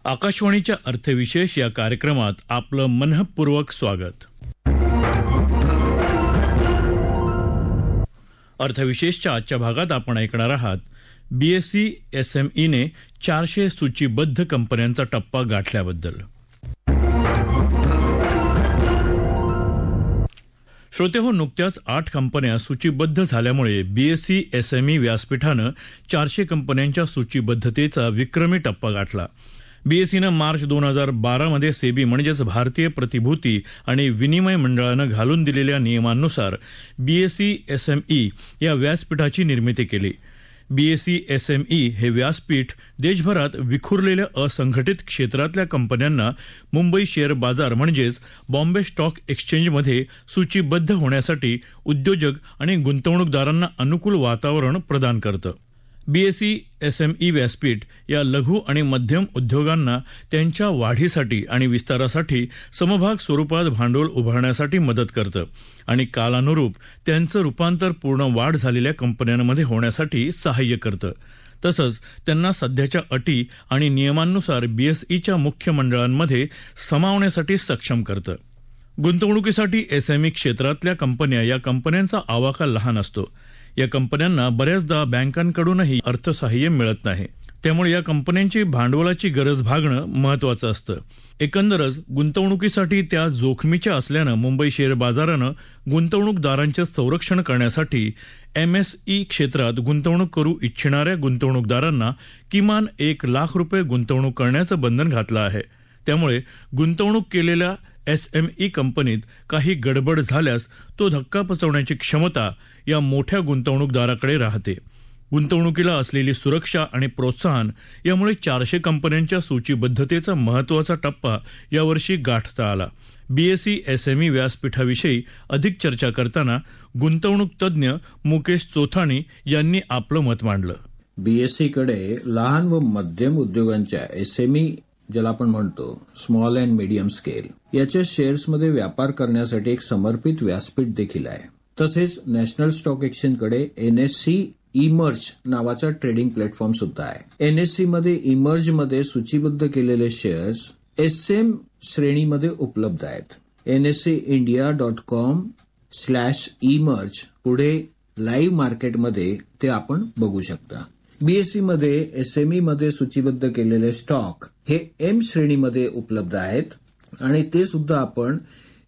आकाशवाणीच्या अर्थविशेष या कार्यक्रमात आपलं मनःपूर्वक स्वागत. अर्थविशेषच्या आजच्या भागात आपण ऐकणार आहात BSE SMEने 400 सूचीबद्ध कंपन्यांचा टप्पा गाठल्याबद्दल. श्रोतेहो, नुकत्याच 8 कंपन्या सूचीबद्ध झाल्यामुळे BSE SME व्यासपीठानं 400 कंपन्यांच्या सूचीबद्धतेचा विक्रमी टप्पा गाठला. BSEनं मार्च 2012 मध्ये सेबी म्हणजेच भारतीय प्रतिभूती आणि विनिमय मंडळानं घालून दिलेल्या नियमांनुसार BSE SME या व्यासपीठाची निर्मिती केली. BSE SME हे व्यासपीठ देशभरात विखुरलेल्या असंघटित क्षेत्रातल्या कंपन्यांना मुंबई शेअर बाजार म्हणजेच बॉम्बे स्टॉक एक्सचेंजमध्ये सूचीबद्ध होण्यासाठी उद्योजक आणि गुंतवणूकदारांना अनुकूल वातावरण प्रदान करतं. BSE SME व्यासपीठ या लघु आणि मध्यम उद्योगांना त्यांच्या वाढीसाठी आणि विस्तारासाठी समभाग स्वरूपात भांडवल उभारण्यासाठी मदत करतं आणि कालानुरूप त्यांचं रूपांतर पूर्ण वाढ झालेल्या कंपन्यांमध्ये होण्यासाठी सहाय्य करतं. तसंच त्यांना सध्याच्या अटी आणि नियमांनुसार BSEच्या मुख्य मंडळांमध्ये समावण्यासाठी सक्षम करतं. गुंतवणुकीसाठी SME क्षेत्रातल्या कंपन्या या कंपन्यांचा आवाका लहान असतो. या कंपन्यांना बऱ्याचदा बँकांकडूनही अर्थसहाय्य मिळत नाही. त्यामुळे या कंपन्यांची भांडवलाची गरज भागणं महत्त्वाचं असतं. एकंदरच गुंतवणुकीसाठी त्या जोखमीच्या असल्यानं मुंबई शेअर बाजारानं गुंतवणूकदारांचे संरक्षण करण्यासाठी MSE क्षेत्रात गुंतवणूक करू इच्छिणाऱ्या गुंतवणूकदारांना किमान ₹1,00,000 गुंतवणूक करण्याचं बंधन घातलं आहे. त्यामुळे गुंतवणूक केलेल्या SME कंपनीत काही गडबड झाल्यास तो धक्का पचवण्याची क्षमता या मोठ्या गुंतवणूकदाराकडे राहते. गुंतवणुकीला असलेली सुरक्षा आणि प्रोत्साहन यामुळे 400 कंपन्यांच्या सूचीबद्धतेचा महत्त्वाचा टप्पा यावर्षी गाठता आला. BSE SME व्यासपीठाविषयी अधिक चर्चा करताना गुंतवणूक तज्ज्ञ मुकेश चोथाणी यांनी आपलं मत मांडलं. BSE कडे लहान व मध्यम उद्योगांच्या SME ज्याला आपण म्हणतो स्मॉल अँड मीडियम स्केल याच्या शेअर्समध्ये व्यापार करण्यासाठी एक समर्पित व्यासपीठ देखील आहे. तसेच नॅशनल स्टॉक एक्सचेंजकडे NSE इमर्ज नावाचा ट्रेडिंग प्लॅटफॉर्म सुद्धा आहे. NSE मध्ये इमर्ज मध्ये सूचीबद्ध केलेले शेअर्स SM श्रेणीमध्ये उपलब्ध आहेत. NSEindia.com/emerge पुढे लाईव्ह मार्केटमध्ये ते आपण बघू शकता. BSE मध्ये SME मध्ये सूचीबद्ध केलेले स्टॉक हे M श्रेणीमध्ये उपलब्ध आहेत आणि ते सुद्धा आपण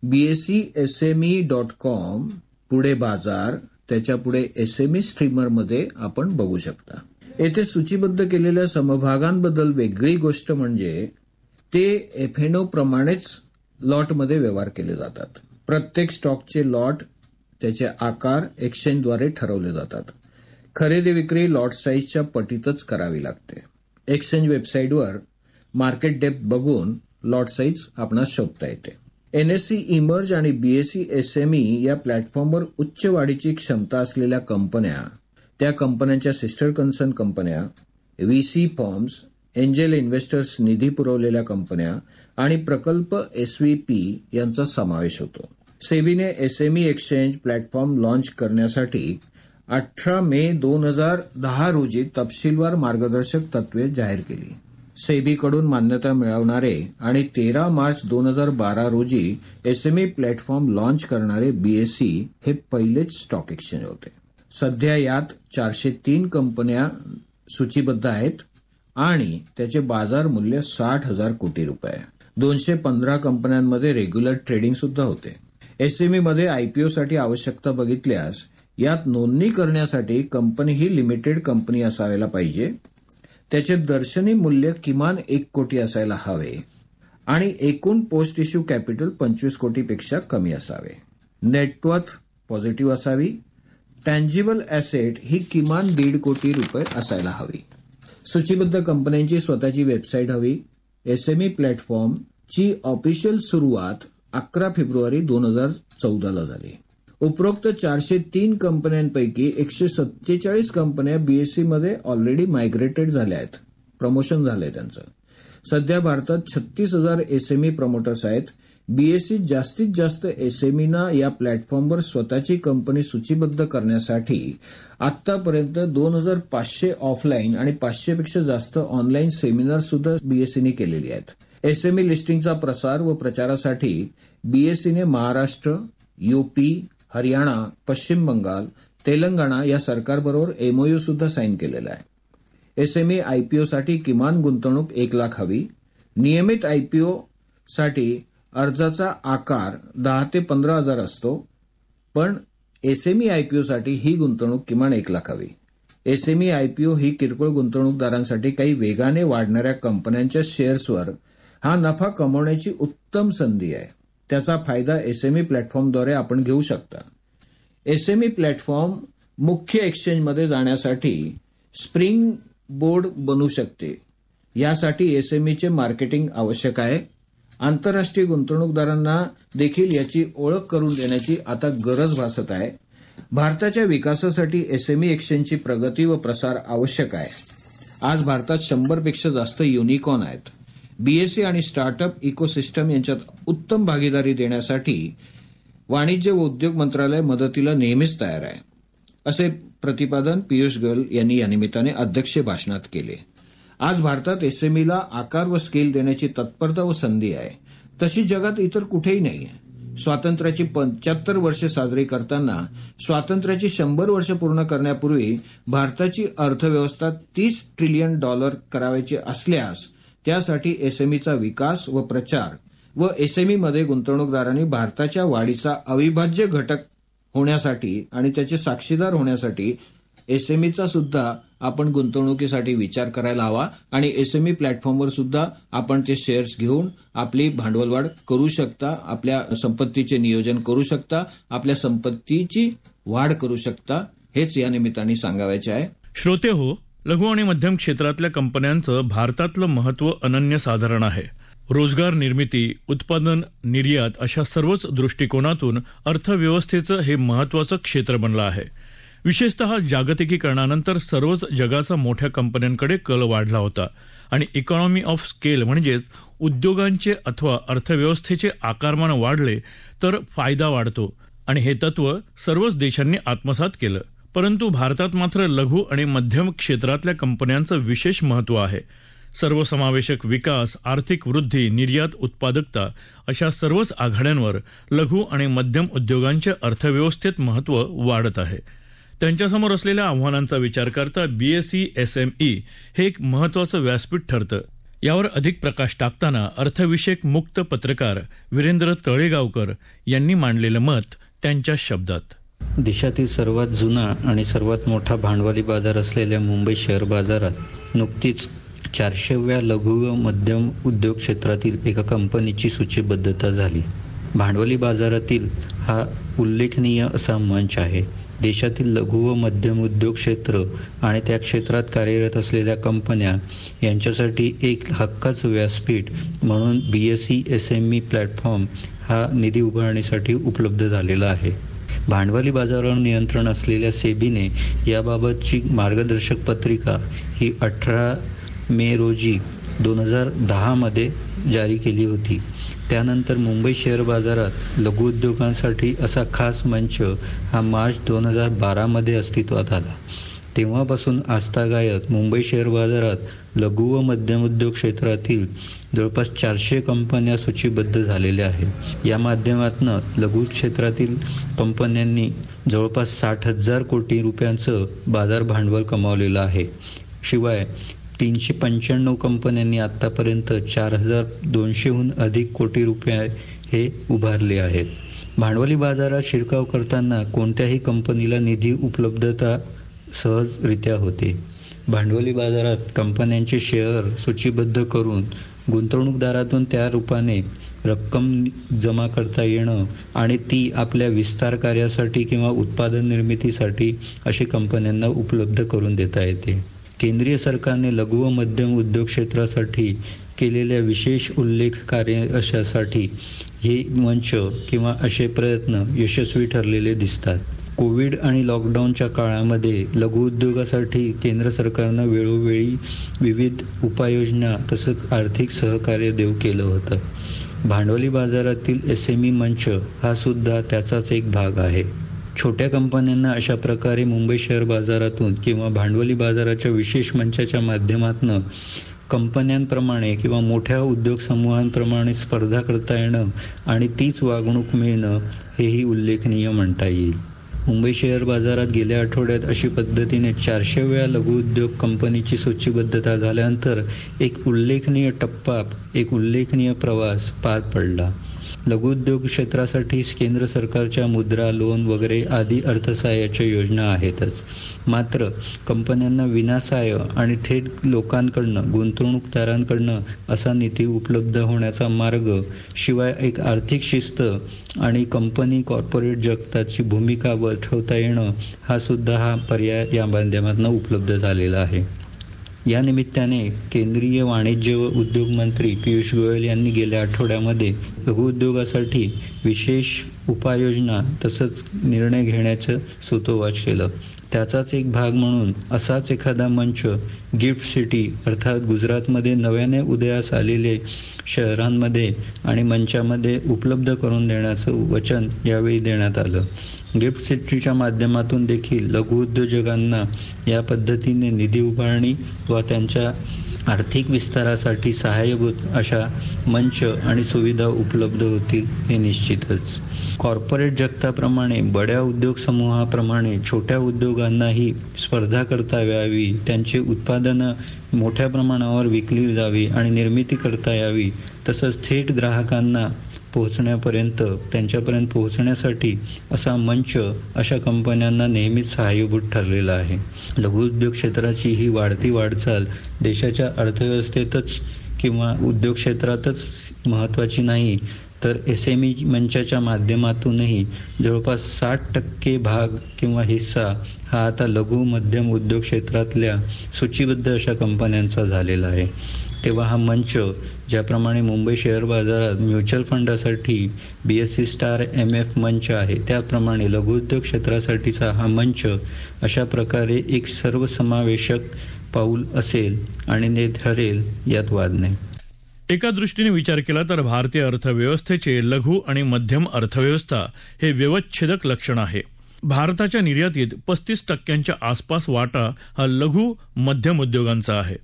BSESME.com पुढे बाजार त्याच्या पुढे SME स्ट्रीमर मध्ये आपण बघू शकता. येथे सूचीबद्ध केलेल्या समभागांबद्दल वेगळी गोष्ट म्हणजे ते F&O प्रमाणेच लॉटमध्ये व्यवहार केले जातात. प्रत्येक स्टॉकचे लॉट त्याचे आकार एक्सचेंजद्वारे ठरवले जातात. खरेदी विक्री लॉट साईजच्या पटीतच करावी लागते. एक्सचेंज वेबसाईटवर मार्केट डेप्थ बघून लॉट साईज आपणास शोधता येते. NSE इमर्ज आणि BSE SME या प्लॅटफॉर्मवर उच्च वाढीची क्षमता असलेल्या कंपन्या, त्या कंपन्यांच्या सिस्टर कन्सर्न कंपन्या, VC फर्म्स, एंजल इन्व्हेस्टर्स निधी पुरवलेल्या कंपन्या आणि प्रकल्प SVP यांचा समावेश होतो. सेबीने SME एक्सचेंज प्लॅटफॉर्म लॉन्च करण्यासाठी 18 मे 2010 रोजी तपशीलवार मार्गदर्शक तत्वे जाहीर केली. सेबीकडून मान्यता मिळवणारे आणि 13 मार्च 2012 रोजी SME प्लॅटफॉर्म लॉन्च करणारे BSE हे पहिलेच स्टॉक एक्सचेंज होते. सध्या यात 403 कंपन्या सूचीबद्ध आहेत आणि त्याचे बाजार मूल्य ₹60,000 कोटी. 215 कंपन्यांमध्ये रेग्युलर ट्रेडिंग सुद्धा होते. SME मध्ये IPO साठी आवश्यकता बघितल्यास यात नोंदणी करण्यासाठी कंपनी ही लिमिटेड कंपनी असायला पाहिजे. त्याचे दर्शनी मूल्य किमान 1 कोटी असायला हवे आणि एकूण पोस्ट इश्यू कॅपिटल 25 कोटीपेक्षा कमी असावे. नेटवर्थ पॉझिटिव्ह असावी. टँजिबल ॲसेट ही किमान ₹1.5 कोटी असायला हवी. सूचीबद्ध कंपन्यांची स्वतःची वेबसाईट हवी. SME प्लॅटफॉर्मची ऑफिशियल सुरुवात 11 फेब्रुवारी 2014 झाली. उपरोक्त 403 कंपन्यांपैकी 147 कंपन्या BSE मध्ये ऑलरेडी मायग्रेटेड झाल्या आहेत. प्रमोशन झालंय त्यांचं. सध्या भारतात 36,000 SME प्रमोटर्स आहेत. बीएसई जास्तीत जास्त एसएमईना या प्लॅटफॉर्मवर स्वतःची कंपनी सूचीबद्ध करण्यासाठी आतापर्यंत 2500 ऑफलाईन आणि 500 पेक्षा जास्त ऑनलाईन सेमिनार सुद्धा बीएसईने केलेली आहेत. एसएमई लिस्टिंगचा प्रसार व प्रचारासाठी बीएसईने महाराष्ट्र, यूपी, हरियाणा, पश्चिम बंगाल, तेलंगणा या सरकारबरोबर एमओयू सुद्धा साईन केलेला आहे. एसएमई आयपीओसाठी किमान गुंतवणूक 1 लाख हवी. नियमित आयपीओ साठी अर्जाचा आकार 10 ते 15 हजार असतो, पण एसएमई आयपीओ साठी ही गुंतवणूक किमान 1 लाख हवी. एसएमई आयपीओ ही किरकोळ गुंतवणूकदारांसाठी काही वेगाने वाढणाऱ्या कंपन्यांच्या शेअर्सवर हा नफा कमवण्याची उत्तम संधी आहे. त्याचा फायदा एसएमई प्लॅटफॉर्मद्वारे आपण घेऊ शकता. एसएमई प्लॅटफॉर्म मुख्य एक्सचेंजमध्ये जाण्यासाठी स्प्रिंग बोर्ड बनू शकते. यासाठी एसएमईचे मार्केटिंग आवश्यक आहे. आंतरराष्ट्रीय गुंतवणूकदारांना देखील याची ओळख करून देण्याची आता गरज भासत आहे. भारताच्या विकासासाठी एसएमई एक्सचेंजची प्रगती व प्रसार आवश्यक आहे. आज भारतात 100 पेक्षा जास्त युनिकॉर्न आहेत. बीएसई आणि स्टार्टअप इकोसिस्टम यांच्यात उत्तम भागीदारी देण्यासाठी वाणिज्य व उद्योग मंत्रालय मदतीला नेहमीच तयार आहे, असे प्रतिपादन पियुष गोयल यांनी या निमित्ताने अध्यक्षीय भाषणात केले. आज भारतात एसएमईला आकार व स्केल देण्याची तत्परता व संधी आहे. तशी जगात इतर कुठेही नाही आहे. स्वातंत्र्याची 75 वर्षे साजरी करताना स्वातंत्र्याची 100 वर्ष पूर्ण करण्यापूर्वी भारताची अर्थव्यवस्था $30 ट्रिलियन करावायची असल्यास त्यासाठी एसएमईचा विकास व प्रचार व एसएमईमध्ये गुंतवणूकदारांनी भारताच्या वाढीचा अविभाज्य घटक होण्यासाठी आणि त्याचे साक्षीदार होण्यासाठी एसएमईचा सुद्धा आपण गुंतवणुकीसाठी विचार करायला हवा आणि एसएमई प्लॅटफॉर्मवर सुद्धा आपण ते शेअर्स घेऊन आपली भांडवलवाढ करू शकता, आपल्या संपत्तीचे नियोजन करू शकता, आपल्या संपत्तीची वाढ करू शकता. हेच या निमित्ताने सांगायचे आहे. श्रोते हो, लघु आणि मध्यम क्षेत्रातल्या कंपन्यांचं भारतातलं महत्त्व अनन्यसाधारण आहे. रोजगार निर्मिती, उत्पादन, निर्यात अशा सर्वच दृष्टिकोनातून अर्थव्यवस्थेचं हे महत्त्वाचं क्षेत्र बनलं आहे. विशेषतः जागतिकीकरणानंतर सर्वच जगाचा मोठ्या कंपन्यांकडे कल वाढला होता आणि इकॉनॉमी ऑफ स्केल म्हणजेच उद्योगांचे अथवा अर्थव्यवस्थेचे आकारमान वाढले तर फायदा वाढतो आणि हे तत्व सर्वच देशांनी आत्मसात केलं. परंतु भारतात मात्र लघु आणि मध्यम क्षेत्रातल्या कंपन्यांचं विशेष महत्त्व आहे. सर्वसमावेशक विकास, आर्थिक वृद्धी, निर्यात, उत्पादकता अशा सर्वच आघाड्यांवर लघु आणि मध्यम उद्योगांच्या अर्थव्यवस्थेत महत्त्व वाढत आहे. त्यांच्यासमोर असलेल्या आव्हानांचा विचार करता बीएसई एसएमई हे एक महत्त्वाचं व्यासपीठ ठरतं. यावर अधिक प्रकाश टाकताना अर्थविषयक मुक्त पत्रकार वीरेंद्र तळेगावकर यांनी मांडलेलं मत त्यांच्या शब्दात. देशातील सर्वात जुना आणि सर्वात मोठा भांडवली बाजार असलेल्या मुंबई शेअर बाजारात नुकतीच 400व्या लघु व मध्यम उद्योग क्षेत्रातील एका कंपनीची सूचीबद्धता झाली. भांडवली बाजारातील हा उल्लेखनीय असा मंच आहे. देशातील लघु व मध्यम उद्योग क्षेत्र आणि त्या क्षेत्रात कार्यरत असलेल्या कंपन्या यांच्यासाठी एक हक्काचं व्यासपीठ म्हणून बीएसई एसएमई प्लॅटफॉर्म हा निधी उभारण्यासाठी उपलब्ध झालेला आहे. भांडवली बाजारावर नियंत्रण असलेल्या सेबीने याबाबतची मार्गदर्शक पत्रिका ही 18 मे रोजी 2010 मध्ये जारी केली होती. त्यानंतर मुंबई शेअर बाजारात लघु उद्योगांसाठी असा खास मंच हा मार्च 2012 मध्ये अस्तित्वात आला. तेव्हापासून आजतागायत मुंबई शेअर बाजारात लघु व मध्यम उद्योग क्षेत्रातील जवळपास 400 कंपन्या सूचीबद्ध झालेल्या आहेत. या माध्यमातून लघु क्षेत्रातील कंपन्यांनी जवळपास 60,000 कोटी रुपयांचं बाजार भांडवल कमावलेलं आहे. शिवाय 395 कंपन्यांनी आतापर्यंत 4,200हून अधिक कोटी रुपये हे उभारले आहेत. भांडवली बाजारात शिरकाव करताना कोणत्याही कंपनीला निधी उपलब्धता सहजरित्या होते. भांडवली बाजारात कंपन्यांचे शेअर सूचीबद्ध करून गुंतवणूकदारातून त्या रूपाने रक्कम जमा करता येणं आणि ती आपल्या विस्तार कार्यासाठी किंवा उत्पादन निर्मितीसाठी अशी कंपन्यांना उपलब्ध करून देता येते. केंद्रीय सरकारने लघु व मध्यम उद्योग क्षेत्रासाठी केलेल्या विशेष उल्लेख कार्यासाठी हे मंच किंवा असे प्रयत्न यशस्वी ठरलेले दिसतात. कोविड आणि लॉकडाऊनच्या काळामध्ये लघुउद्योगासाठी केंद्र सरकारनं वेळोवेळी विविध उपाययोजना तसंच आर्थिक सहकार्य देऊ केलं होतं. भांडवली बाजारातील SME मंच हा सुद्धा त्याचाच एक भाग आहे. छोट्या कंपन्यांना अशा प्रकारे मुंबई शेअर बाजारातून किंवा भांडवली बाजाराच्या विशेष मंचाच्या माध्यमातून कंपन्यांप्रमाणे किंवा मोठ्या उद्योग समूहांप्रमाणे स्पर्धा करता येणं आणि तीच वागणूक मिळणं हेही उल्लेखनीय म्हणता येईल. मुंबई शेअर बाजारात गेल्या आठवड्यात अशी पद्धतीने 400व्या लघुउद्योग कंपनीची सूचीबद्धता झाल्यानंतर एक उल्लेखनीय टप्पा, एक उल्लेखनीय प्रवास पार पडला. लघुउद्योग क्षेत्रासाठी केंद्र सरकारच्या मुद्रा, लोन वगैरे आदी अर्थसहाय्याच्या योजना आहेतच. मात्र कंपन्यांना विनासाय आणि थेट लोकांकडनं, गुंतवणूकदारांकडनं असा निधी उपलब्ध होण्याचा मार्ग, शिवाय एक आर्थिक शिस्त आणि कंपनी कॉर्पोरेट जगताची भूमिका ठेवता येणं हा पर्याय या माध्यमातून उपलब्ध झालेला आहे. या निमित्ताने केंद्रीय वाणिज्य व उद्योग मंत्री पियुष गोयल यांनी गेल्या आठवड्यामध्ये लघुउद्योगासाठी विशेष उपाययोजना तसंच निर्णय घेण्याचं सूतोवाच केलं. त्याचाच एक भाग म्हणून असाच एखादा मंच गिफ्ट सिटी अर्थात गुजरातमध्ये नव्याने उदयास आलेले शहरांमध्ये आणि मंचामध्ये उपलब्ध करून देण्याचं वचन यावेळी देण्यात आलं. गिफ्ट सिटीच्या माध्यमातून देखील लघुउद्योजकांना या पद्धतीने निधी उभारणी व त्यांच्या आर्थिक विस्तारासाठी सहाय्यभूत अशा मंच आणि सुविधा उपलब्ध होतील हे निश्चितच. कॉर्पोरेट जगताप्रमाणे बड्या उद्योग समूहाप्रमाणे छोट्या उद्योगांनाही स्पर्धा करता यावी, त्यांची उत्पादनं मोठ्या प्रमाणावर विकली जावी आणि निर्मिती करता यावी, तसंच थेट ग्राहकांना त्यांच्यापर्यंत पोहोचण्यासाठी असा मंच अशा कंपन्यांना नेहमीच सहाय्यभूत ठरलेला आहे. लघुउद्योग क्षेत्राची ही वाढती वाटचाल देशाच्या अर्थव्यवस्थेतच किंवा उद्योग क्षेत्रातच महत्त्वाची नाही, तर SME मंचाच्या माध्यमातूनही जवळपास 60% भाग किंवा हिस्सा हा आता लघु मध्यम उद्योग क्षेत्रातल्या सूचीबद्ध अशा कंपन्यांचा झालेला आहे. तेव्हा हा मंच ज्याप्रमाणे मुंबई शेअर बाजारात म्युच्युअल फंडासाठी BSE स्टार MF मंच आहे, त्याप्रमाणे लघुउद्योग क्षेत्रासाठीचा हा मंच अशा प्रकारे एक सर्वसमावेशक पाऊल असेल आणि ते ठरेल यात वाद नाही. एका दृष्टीने विचार केला तर भारतीय अर्थव्यवस्थेचे लघु आणि मध्यम अर्थव्यवस्था हे व्यवच्छेदक लक्षण आहे. भारताच्या निर्यातीत 35% आसपास वाटा हा लघु मध्यम उद्योगांचा आहे.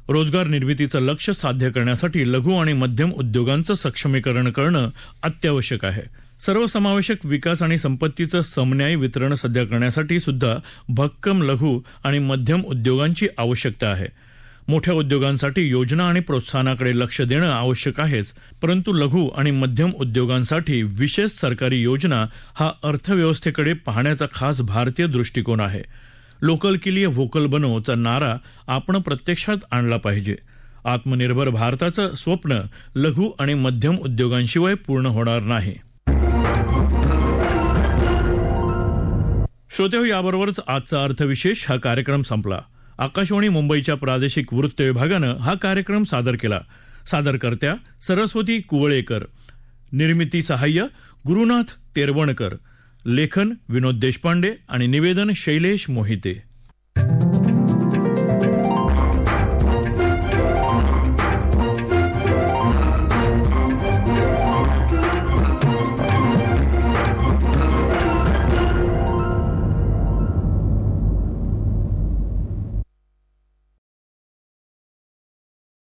रोजगार निर्मितीचं लक्ष्य साध्य करण्यासाठी लघु आणि मध्यम उद्योगांचं सक्षमीकरण करणं अत्यावश्यक आहे. सर्वसमावेशक विकास आणि संपत्तीचं समन्यायी वितरण साध्य करण्यासाठी सुद्धा भक्कम लघु आणि मध्यम उद्योगांची आवश्यकता आहे. मोठ्या उद्योगांसाठी योजना आणि प्रोत्साहनाकडे लक्ष देणं आवश्यक आहेच, परंतु लघु आणि मध्यम उद्योगांसाठी विशेष सरकारी योजना हा अर्थव्यवस्थेकडे पाहण्याचा खास भारतीय दृष्टिकोन आहे. लोकल के लिए व्होकल बनोचा नारा आपण प्रत्यक्षात आणला पाहिजे. आत्मनिर्भर भारताचं स्वप्न लघु आणि मध्यम उद्योगांशिवाय पूर्ण होणार नाही. श्रोतेहो, याबरोबरच आजचा अर्थविशेष हा कार्यक्रम संपला. आकाशवाणी मुंबईच्या प्रादेशिक वृत्त विभागानं हा कार्यक्रम सादर केला. सादरकर्त्या सरस्वती कुवळेकर, निर्मिती सहाय्य गुरुनाथ तेरवणकर, लेखन विनोद देशपांडे आणि निवेदन शैलेश मोहिते.